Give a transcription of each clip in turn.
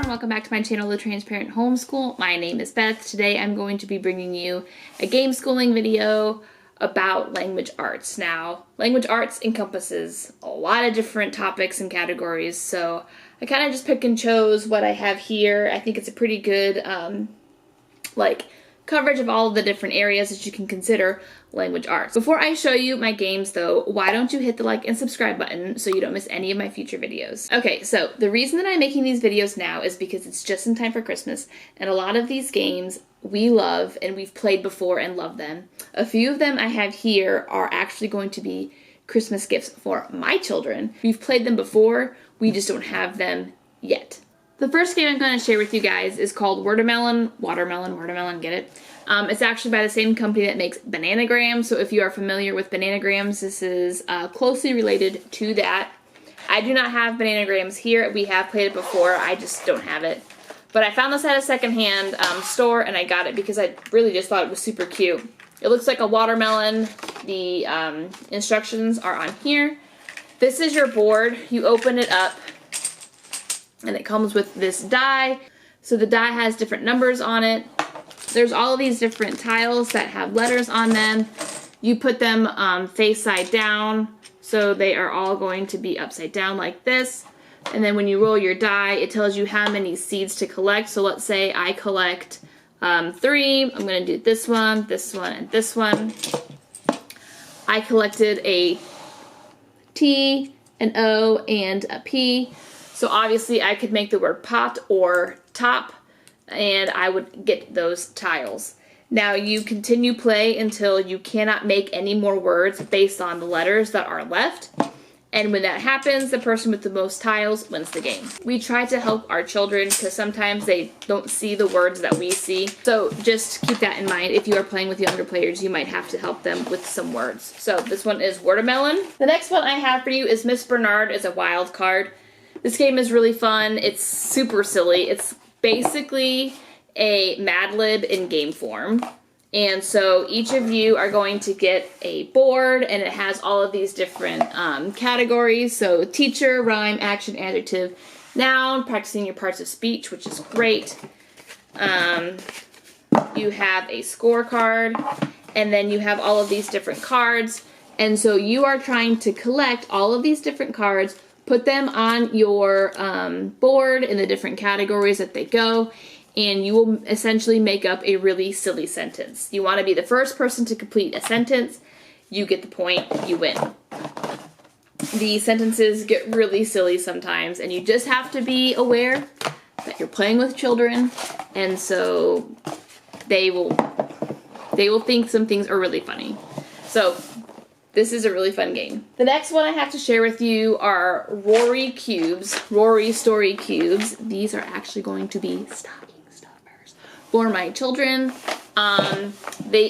Welcome back to my channel, The Transparent Homeschool. My name is Beth. Today I'm going to be bringing you a game schooling video about language arts. Now, language arts encompasses a lot of different topics and categories, so I kind of just pick and chose what I have here. I think it's a pretty good coverage of all of the different areas that you can consider language arts. Before I show you my games though, why don't you hit the like and subscribe button so you don't miss any of my future videos. Okay, so the reason that I'm making these videos now is because it's just in time for Christmas, and a lot of these games we love and we've played before and love them. A few of them I have here are actually going to be Christmas gifts for my children. We've played them before, we just don't have them yet. The first game I'm going to share with you guys is called Watermelon, get it? It's actually by the same company that makes Bananagrams, so if you are familiar with Bananagrams, this is closely related to that. I do not have Bananagrams here. We have played it before, I just don't have it. But I found this at a secondhand store, and I got it because I really just thought it was super cute. It looks like a watermelon. The instructions are on here. This is your board. You open it up, and it comes with this die. So the die has different numbers on it. There's all of these different tiles that have letters on them. You put them face side down, so they are all going to be upside down like this. And then when you roll your die, it tells you how many seeds to collect. So let's say I collect 3. I'm going to do this one, and this one. I collected a T, an O, and a P. So obviously I could make the word pot or top, and I would get those tiles. Now you continue play until you cannot make any more words based on the letters that are left. And when that happens, the person with the most tiles wins the game. We try to help our children because sometimes they don't see the words that we see. So just keep that in mind. If you are playing with younger players, you might have to help them with some words. So this one is Watermelon. The next one I have for you is Miss Bernard is a wild card. This game is really fun. It's super silly. It's basically a Mad Lib in game form. And so each of you are going to get a board, and it has all of these different categories. So teacher, rhyme, action, adjective, noun, practicing your parts of speech, which is great. You have a scorecard, and then you have all of these different cards. And so you are trying to collect all of these different cards, put them on your board in the different categories that they go, and you will essentially make up a really silly sentence. You want to be the first person to complete a sentence. You get the point, you win. The sentences get really silly sometimes, and you just have to be aware that you're playing with children, and so they will think some things are really funny. So this is a really fun game. The next one I have to share with you are Rory Cubes, Rory Story Cubes. These are actually going to be stocking stuffers for my children. I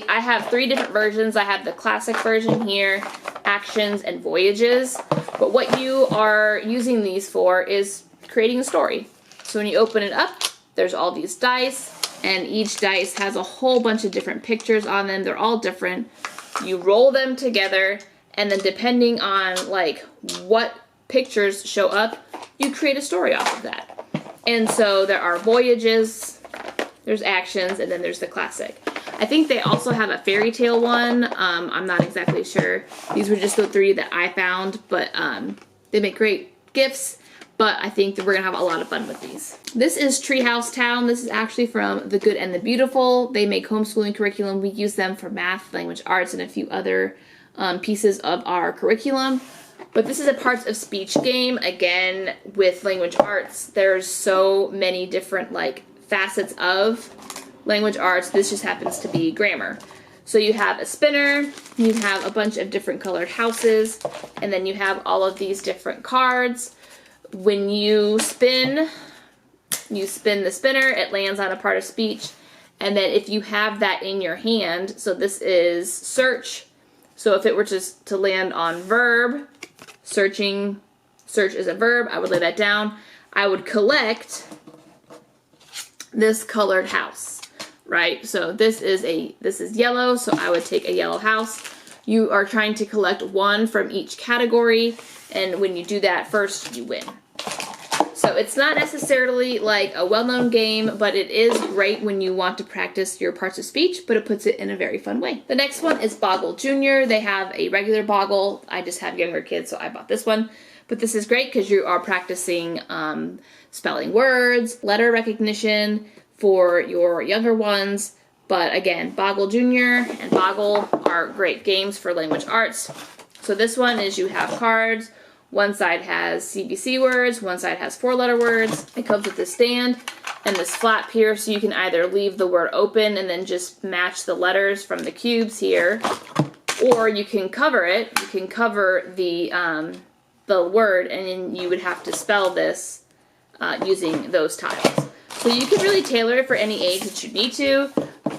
have 3 different versions. I have the classic version here, actions, and voyages. But what you are using these for is creating a story. So when you open it up, there's all these dice, and each dice has a whole bunch of different pictures on them. They're all different. You roll them together, and then depending on what pictures show up, you create a story off of that. And so there are voyages, there's actions, and then there's the classic. I think they also have a fairy tale one. I'm not exactly sure. These were just the 3 that I found, but they make great gifts. But I think that we're going to have a lot of fun with these. This is Treehouse Town. This is actually from The Good and the Beautiful. They make homeschooling curriculum. We use them for math, language arts, and a few other pieces of our curriculum. But this is a parts of speech game. Again, with language arts, there's so many different facets of language arts. This just happens to be grammar. So you have a spinner, you have a bunch of different colored houses, and then you have all of these different cards. When you spin the spinner, it lands on a part of speech. And then if you have that in your hand, so this is search. So if it were to land on verb, search is a verb, I would lay that down. I would collect this colored house, right? So this is yellow, so I would take a yellow house. You are trying to collect one from each category, and when you do that first, you win. So it's not necessarily like a well-known game, but it is great when you want to practice your parts of speech, but it puts it in a very fun way. The next one is Boggle Jr. They have a regular Boggle. I just have younger kids, so I bought this one. But this is great because you are practicing spelling words, letter recognition for your younger ones. But again, Boggle Jr. and Boggle are great games for language arts. So this one is you have cards. One side has CBC words, one side has 4-letter words. It comes with this stand and this flap here, so you can either leave the word open and then just match the letters from the cubes here, or you can cover it. You can cover the word, and then you would have to spell this using those tiles. So you can really tailor it for any age that you need to,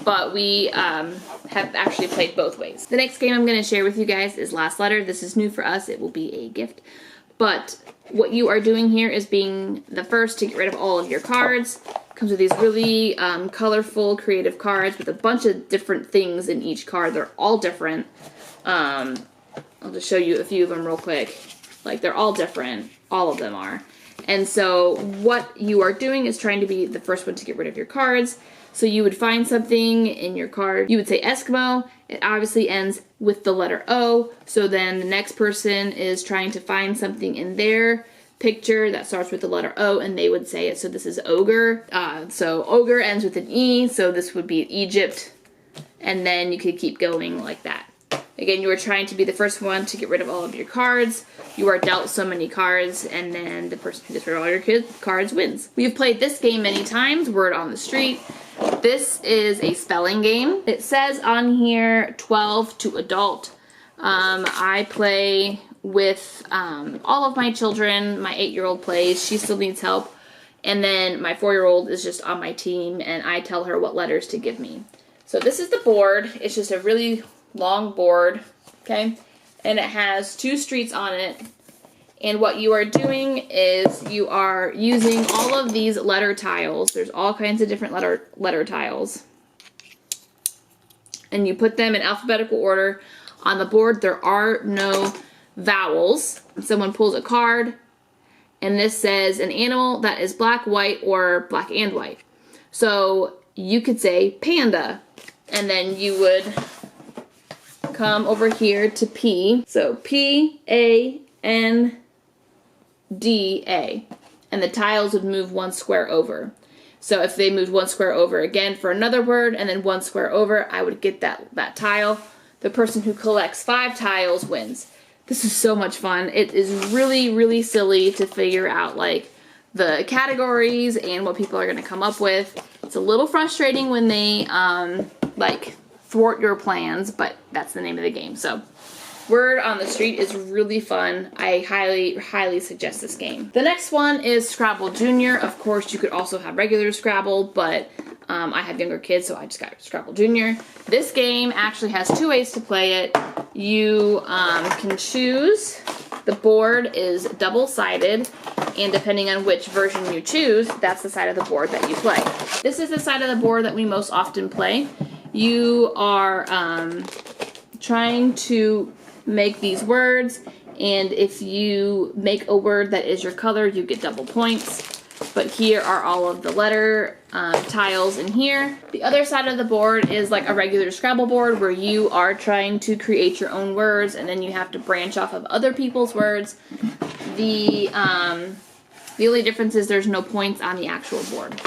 but we have actually played both ways. The next game I'm going to share with you guys is Last Letter. This is new for us. It will be a gift. But what you are doing here is being the first to get rid of all of your cards. It comes with these really colorful, creative cards with a bunch of different things in each card. They're all different. I'll just show you a few of them real quick. Like, they're all different. All of them are. And so what you are doing is trying to be the first one to get rid of your cards. So you would find something in your card. You would say Eskimo. It obviously ends with the letter O. So then the next person is trying to find something in their picture that starts with the letter O, and they would say it. So this is ogre. So ogre ends with an E. So this would be Egypt. And then you could keep going like that. Again, you are trying to be the first one to get rid of all of your cards. You are dealt so many cards, and then the person who gets rid of all your cards wins. We've played this game many times, Word on the Street. This is a spelling game. It says on here 12 to adult. I play with all of my children. My 8-year-old plays. She still needs help. And then my 4-year-old is just on my team, and I tell her what letters to give me. So this is the board. It's just a really long board, okay? And it has 2 streets on it. And what you are doing is you are using all of these letter tiles. There's all kinds of different letter tiles. And you put them in alphabetical order on the board. There are no vowels. Someone pulls a card, and this says an animal that is black, white, or black and white. So you could say panda, and then you would come over here to P. So P-A-N-D-A. And the tiles would move 1 square over. So if they moved 1 square over again for another word and then 1 square over, I would get that tile. The person who collects 5 tiles wins. This is so much fun. It is really, really silly to figure out like the categories and what people are going to come up with. It's a little frustrating when they like thwart your plans, but that's the name of the game. So Word on the Street is really fun. I highly, highly suggest this game. The next one is Scrabble Jr. Of course, you could also have regular Scrabble, but I have younger kids, so I just got Scrabble Jr. This game actually has 2 ways to play it. You can choose. The board is double-sided, and depending on which version you choose, that's the side of the board that you play. This is the side of the board that we most often play. You are trying to make these words, and if you make a word that is your color, you get double points. But here are all of the letter tiles in here. The other side of the board is like a regular Scrabble board where you are trying to create your own words, and then you have to branch off of other people's words. The only difference is there's no points on the actual board.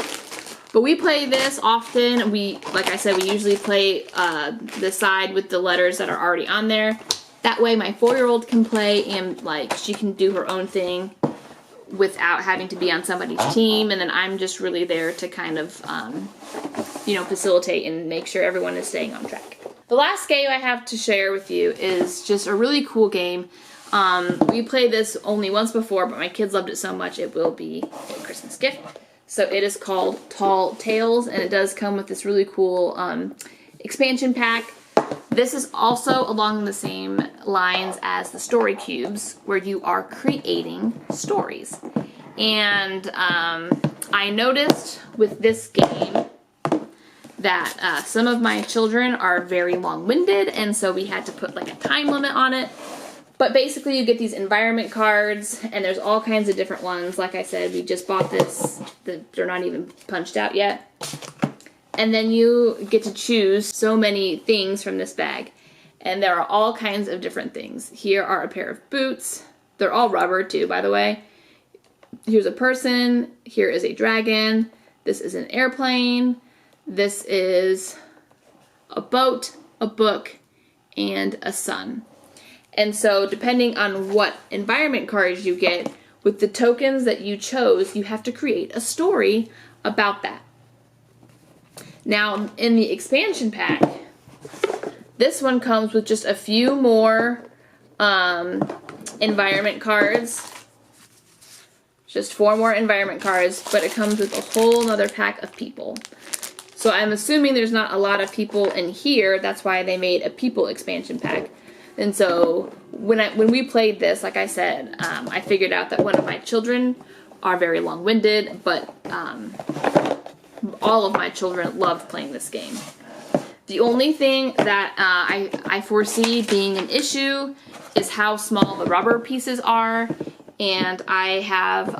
But we play this often. Like I said, we usually play the side with the letters that are already on there. That way my 4-year-old can play, and like she can do her own thing without having to be on somebody's team, and then I'm just really there to kind of facilitate and make sure everyone is staying on track. The last game I have to share with you is just a really cool game. We played this only once before, but my kids loved it so much it will be a Christmas gift. So it is called Tall Tales, and it does come with this really cool expansion pack. This is also along the same lines as the story cubes, where you are creating stories. And I noticed with this game that some of my children are very long-winded, and so we had to put like a time limit on it. But basically you get these environment cards, and there's all kinds of different ones. Like I said, we just bought this. They're not even punched out yet. And then you get to choose so many things from this bag. And there are all kinds of different things. Here are a pair of boots. They're all rubber too, by the way. Here's a person. Here is a dragon. This is an airplane. This is a boat, a book, and a sun. And so depending on what environment cards you get, with the tokens that you chose, you have to create a story about that. Now, in the expansion pack, this one comes with just a few more environment cards. Just 4 more environment cards, but it comes with a whole nother pack of people. So I'm assuming there's not a lot of people in here. That's why they made a people expansion pack. And so when we played this, like I said, I figured out that one of my children are very long-winded, but all of my children loved playing this game. The only thing that I foresee being an issue is how small the rubber pieces are, and I have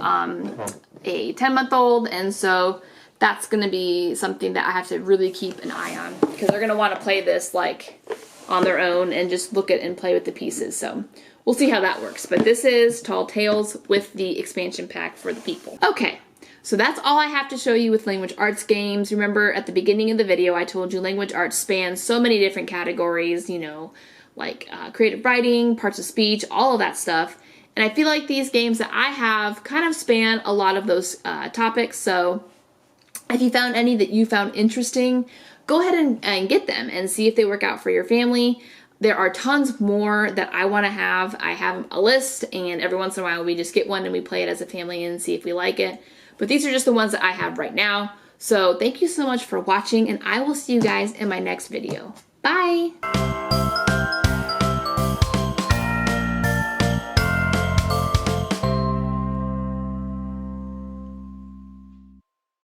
a 10-month-old, and so that's going to be something that I have to really keep an eye on, because they're going to want to play this like on their own and just look at and play with the pieces. So we'll see how that works. But this is Tall Tales with the expansion pack for the people. Okay, so that's all I have to show you with language arts games. Remember at the beginning of the video I told you language arts spans so many different categories, you know, like creative writing, parts of speech, all of that stuff. And I feel like these games that I have kind of span a lot of those topics. So if you found any that you found interesting, go ahead and get them and see if they work out for your family. There are tons more that I want to have. I have a list, and every once in a while we just get one and we play it as a family and see if we like it. But these are just the ones that I have right now. So thank you so much for watching, and I will see you guys in my next video. Bye!